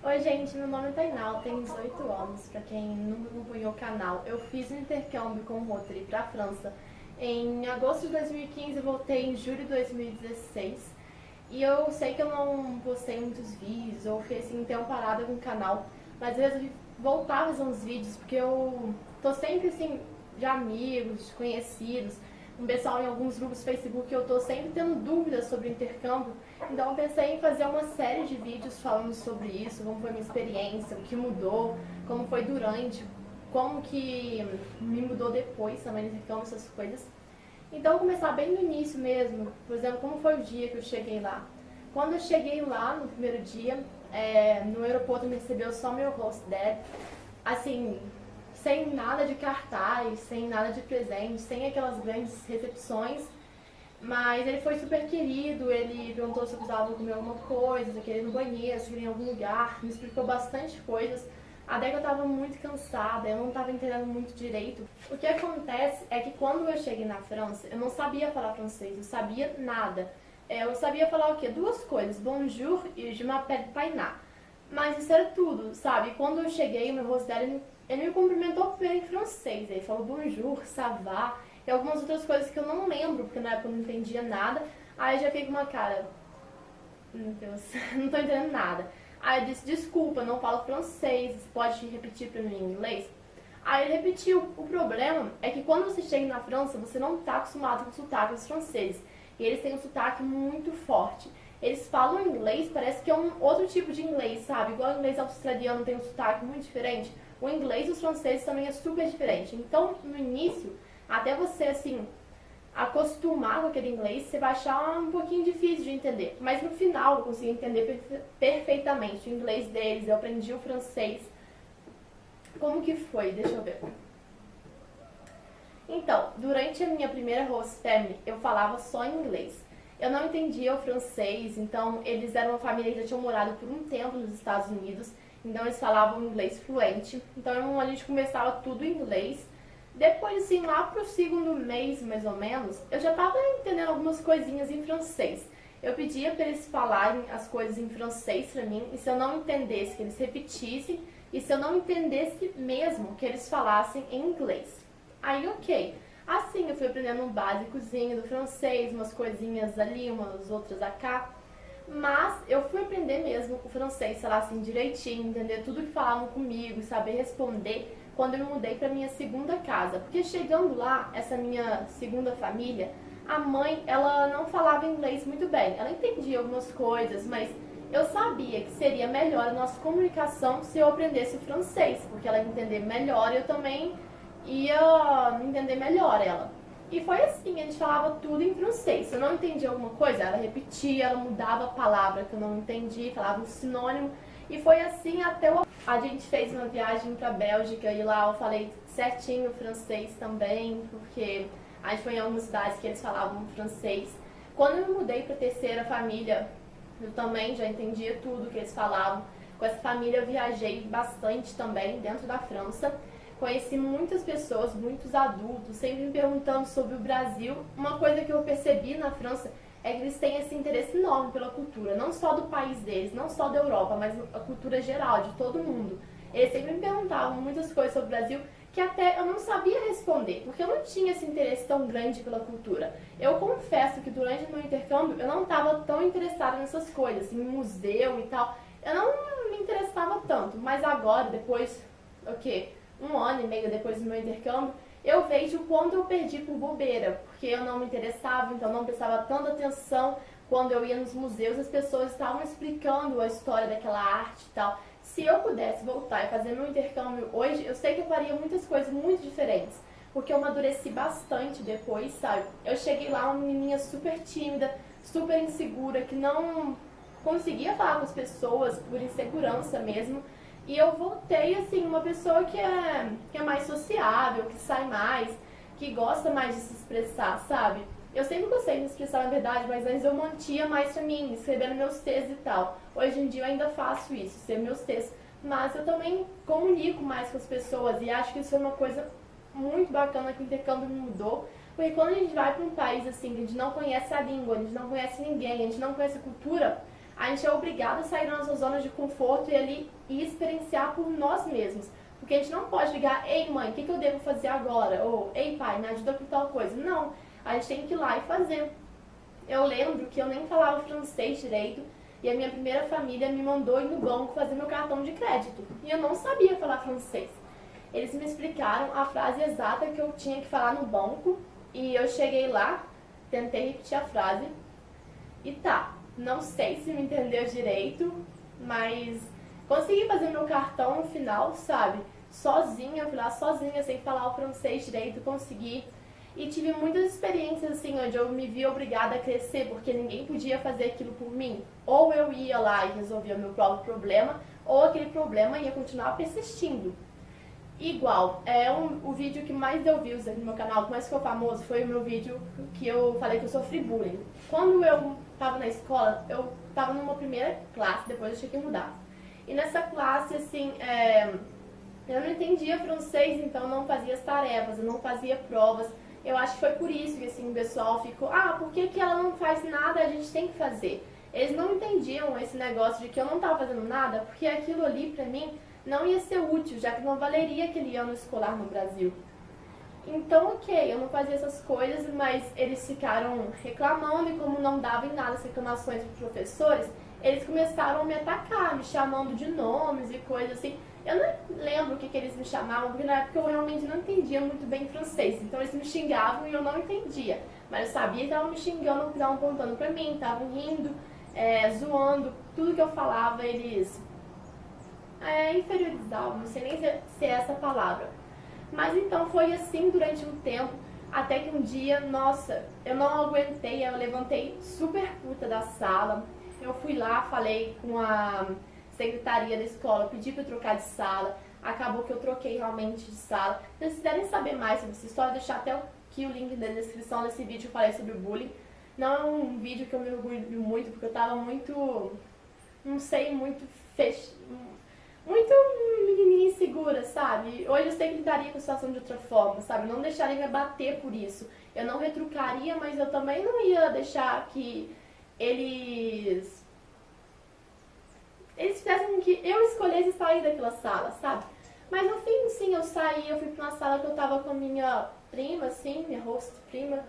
Oi gente, meu nome é Tainá, eu tenho 18 anos. Pra quem nunca acompanhou o canal, eu fiz um intercâmbio com o Rotary pra França em agosto de 2015 e voltei em julho de 2016. E eu sei que eu não postei muitos vídeos, ou fiquei assim, um tempo parada com o canal, mas eu resolvi voltar a fazer uns vídeos porque eu tô sempre assim, de amigos, de conhecidos, um pessoal em alguns grupos do Facebook, eu tô sempre tendo dúvidas sobre o intercâmbio. Então eu pensei em fazer uma série de vídeos falando sobre isso, como foi a minha experiência, o que mudou, como foi durante, como que me mudou depois também no intercâmbio, essas coisas. Então eu vou começar bem no início mesmo, por exemplo, como foi o dia que eu cheguei lá. Quando eu cheguei lá no primeiro dia, no aeroporto me recebeu só meu host dad, assim, sem nada de cartaz, sem nada de presente, sem aquelas grandes recepções. Mas ele foi super querido, ele perguntou se eu precisava comer alguma coisa, se eu queria ir no banheiro, se eu queria ir em algum lugar, me explicou bastante coisas, até que eu estava muito cansada, eu não estava entendendo muito direito. O que acontece é que quando eu cheguei na França, eu não sabia falar francês, eu sabia nada. Eu sabia falar o quê? Duas coisas, bonjour e je m'appelle Tainá. Mas isso era tudo, sabe? Quando eu cheguei, o meu rosto dela, ele me cumprimentou primeiro em francês, ele falou bonjour, ça va, e algumas outras coisas que eu não lembro, porque na época eu não entendia nada. Aí eu já fiquei com uma cara, meu Deus, não tô entendendo nada. Aí eu disse, desculpa, não falo francês, você pode repetir pra mim em inglês? Aí ele repetiu. O problema é que quando você chega na França, você não tá acostumado com sotaques franceses. E eles têm um sotaque muito forte. Eles falam inglês, parece que é um outro tipo de inglês, sabe? Igual o inglês australiano tem um sotaque muito diferente. O inglês dos franceses também é super diferente. Então, no início, até você, assim, acostumar com aquele inglês, você vai achar um pouquinho difícil de entender. Mas no final, eu consegui entender perfeitamente o inglês deles, eu aprendi o francês. Como que foi? Deixa eu ver. Então, durante a minha primeira host family, eu falava só inglês. Eu não entendia o francês, então eles eram uma família que já tinham morado por um tempo nos Estados Unidos, então eles falavam inglês fluente. Então a gente conversava tudo em inglês. Depois, assim, lá pro segundo mês, mais ou menos, eu já tava entendendo algumas coisinhas em francês. Eu pedia para eles falarem as coisas em francês pra mim, e se eu não entendesse, que eles repetissem, e se eu não entendesse mesmo, que eles falassem em inglês. Aí, ok. Assim, eu fui aprendendo um básicozinho do francês, umas coisinhas ali, umas outras acá. Mas eu fui aprender mesmo o francês, sei lá, assim, direitinho, entender tudo que falavam comigo, saber responder quando eu me mudei para minha segunda casa. Porque chegando lá, essa minha segunda família, a mãe, ela não falava inglês muito bem. Ela entendia algumas coisas, mas eu sabia que seria melhor a nossa comunicação se eu aprendesse o francês, porque ela ia entender melhor e eu também ia entender melhor ela. E foi assim, a gente falava tudo em francês. Se eu não entendia alguma coisa, ela repetia, ela mudava a palavra que eu não entendi, falava um sinônimo. E foi assim até o... A gente fez uma viagem pra Bélgica e lá eu falei certinho francês também, porque a gente foi em algumas cidades que eles falavam francês. Quando eu me mudei pra terceira família, eu também já entendia tudo que eles falavam. Com essa família eu viajei bastante também dentro da França. Conheci muitas pessoas, muitos adultos, sempre me perguntando sobre o Brasil. Uma coisa que eu percebi na França é que eles têm esse interesse enorme pela cultura, não só do país deles, não só da Europa, mas a cultura geral, de todo mundo. Eles sempre me perguntavam muitas coisas sobre o Brasil que até eu não sabia responder, porque eu não tinha esse interesse tão grande pela cultura. Eu confesso que durante o meu intercâmbio eu não estava tão interessada nessas coisas, em museu e tal. Eu não me interessava tanto, mas agora, depois, o quê? Um ano e meio depois do meu intercâmbio, eu vejo o quanto eu perdi por bobeira, porque eu não me interessava, então não prestava tanta atenção. Quando eu ia nos museus, as pessoas estavam explicando a história daquela arte e tal. Se eu pudesse voltar e fazer meu intercâmbio hoje, eu sei que eu faria muitas coisas muito diferentes, porque eu amadureci bastante depois, sabe? Eu cheguei lá uma menininha super tímida, super insegura, que não conseguia falar com as pessoas por insegurança mesmo. E eu voltei, assim, uma pessoa que é mais sociável, que sai mais, que gosta mais de se expressar, sabe? Eu sempre gostei de me expressar, na verdade, mas antes eu mantinha mais pra mim, escrevendo meus textos e tal. Hoje em dia eu ainda faço isso, escrevo meus textos. Mas eu também comunico mais com as pessoas e acho que isso é uma coisa muito bacana que o intercâmbio me mudou. Porque quando a gente vai pra um país, assim, que a gente não conhece a língua, a gente não conhece ninguém, a gente não conhece a cultura, a gente é obrigado a sair da nossa zona de conforto e ali e experienciar por nós mesmos. Porque a gente não pode ligar, ei mãe, o que eu devo fazer agora? Ou, ei pai, me ajuda com tal coisa. Não, a gente tem que ir lá e fazer. Eu lembro que eu nem falava francês direito e a minha primeira família me mandou ir no banco fazer meu cartão de crédito. E eu não sabia falar francês. Eles me explicaram a frase exata que eu tinha que falar no banco e eu cheguei lá, tentei repetir a frase e tá, não sei se me entendeu direito, mas consegui fazer meu cartão no final, sabe? Sozinha, eu fui lá sozinha, sem falar o francês direito, consegui. E tive muitas experiências assim, onde eu me vi obrigada a crescer, porque ninguém podia fazer aquilo por mim. Ou eu ia lá e resolvia o meu próprio problema, ou aquele problema ia continuar persistindo. Igual, o vídeo que mais deu views aqui no meu canal, que mais ficou famoso, foi o meu vídeo que eu falei que eu sofri bullying. Quando eu tava na escola, eu tava numa primeira classe, depois eu tinha que mudar. E nessa classe, assim, eu não entendia francês, então eu não fazia as tarefas, eu não fazia provas. Eu acho que foi por isso que assim, o pessoal ficou, por que ela não faz nada, a gente tem que fazer. Eles não entendiam esse negócio de que eu não estava fazendo nada, porque aquilo ali pra mim não ia ser útil, já que não valeria aquele ano escolar no Brasil. Então, ok, eu não fazia essas coisas, mas eles ficaram reclamando e como não dava em nada as reclamações para os professores, eles começaram a me atacar, me chamando de nomes e coisas assim. Eu não lembro o que eles me chamavam, porque na época eu realmente não entendia muito bem francês. Então eles me xingavam e eu não entendia. Mas eu sabia que estavam me xingando, estavam apontando pra mim, estavam rindo, zoando. Tudo que eu falava eles inferiorizavam, não sei nem se é essa palavra. Mas então foi assim durante um tempo, até que um dia, nossa, eu não aguentei, eu levantei super puta da sala. Eu fui lá, falei com a secretaria da escola, pedi para eu trocar de sala, acabou que eu troquei realmente de sala. Se vocês quiserem saber mais sobre essa história, vou deixar até aqui o link na descrição desse vídeo que eu falei sobre o bullying. Não é um vídeo que eu me orgulho muito, porque eu tava muito, não sei, muito menininha insegura, sabe? Hoje eu sei que lidaria com a situação de outra forma, sabe? Não deixaria me abater por isso. Eu não retrucaria, mas eu também não ia deixar que eles fizessem com que eu escolhesse sair daquela sala, sabe? Mas no fim, sim, eu saí, eu fui pra uma sala que eu tava com a minha prima, assim, minha host prima.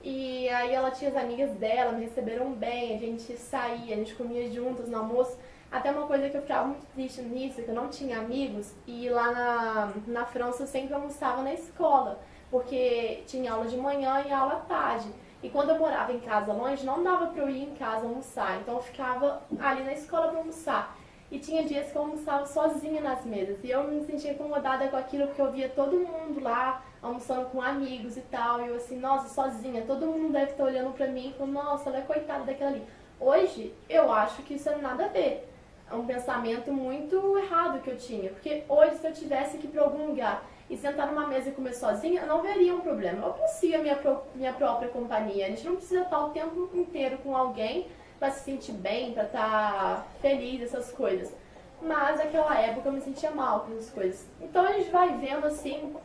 E aí ela tinha as amigas dela, me receberam bem, a gente saía, a gente comia juntas no almoço. Até uma coisa que eu ficava muito triste nisso, que eu não tinha amigos, e lá na França eu sempre almoçava na escola, porque tinha aula de manhã e aula à tarde. E quando eu morava em casa longe, não dava pra eu ir em casa almoçar, então eu ficava ali na escola pra almoçar. E tinha dias que eu almoçava sozinha nas mesas, e eu me sentia incomodada com aquilo, porque eu via todo mundo lá, almoçando com amigos e tal, e eu assim, nossa, sozinha, todo mundo deve estar olhando pra mim e falando, nossa, ela é coitada daquela ali. Hoje, eu acho que isso não tem nada a ver. É um pensamento muito errado que eu tinha, porque hoje, se eu tivesse que ir pra algum lugar e sentar numa mesa e comer sozinha, eu não veria um problema. Eu consigo a minha própria companhia. A gente não precisa estar o tempo inteiro com alguém para se sentir bem, para estar feliz, essas coisas. Mas naquela época eu me sentia mal com essas coisas. Então a gente vai vendo assim,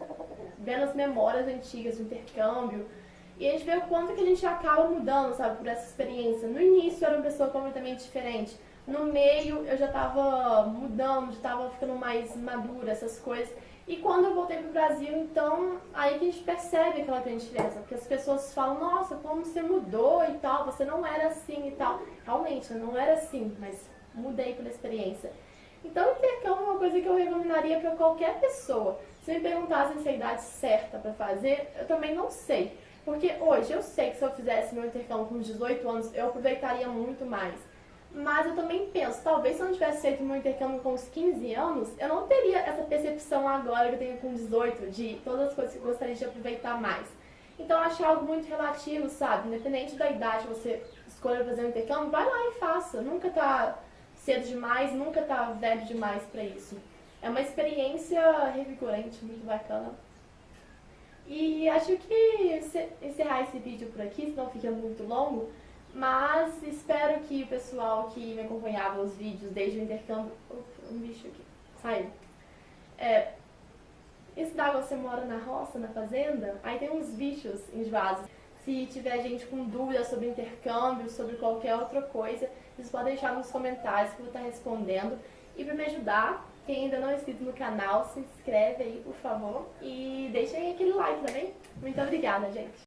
vendo as memórias antigas do intercâmbio, e a gente vê o quanto que a gente acaba mudando, sabe, por essa experiência. No início eu era uma pessoa completamente diferente. No meio eu já estava mudando, já estava ficando mais madura, essas coisas. E quando eu voltei pro Brasil, então, aí que a gente percebe aquela grande diferença. Porque as pessoas falam, nossa, como você mudou e tal, você não era assim e tal. Realmente, eu não era assim, mas mudei pela experiência. Então, o intercâmbio é uma coisa que eu recomendaria para qualquer pessoa. Se me perguntassem se é a idade certa para fazer, eu também não sei. Porque hoje eu sei que se eu fizesse meu intercâmbio com 18 anos, eu aproveitaria muito mais. Mas eu também penso, talvez se eu não tivesse feito meu intercâmbio com uns 15 anos, eu não teria essa percepção agora que eu tenho com 18, de todas as coisas que eu gostaria de aproveitar mais. Então eu acho algo muito relativo, sabe? Independente da idade que você escolha fazer um intercâmbio, vai lá e faça. Nunca tá cedo demais, nunca tá velho demais pra isso. É uma experiência revigorante, muito bacana. E acho que encerrar esse vídeo por aqui, senão fica muito longo. Mas espero que o pessoal que me acompanhava os vídeos desde o intercâmbio... Um bicho aqui, saiu. Esse d'água, você mora na roça, na fazenda, aí tem uns bichos enjoados. Se tiver gente com dúvidas sobre intercâmbio, sobre qualquer outra coisa, vocês podem deixar nos comentários que eu vou estar respondendo. E para me ajudar, quem ainda não é inscrito no canal, se inscreve aí, por favor. E deixem aquele like também. Muito obrigada, gente!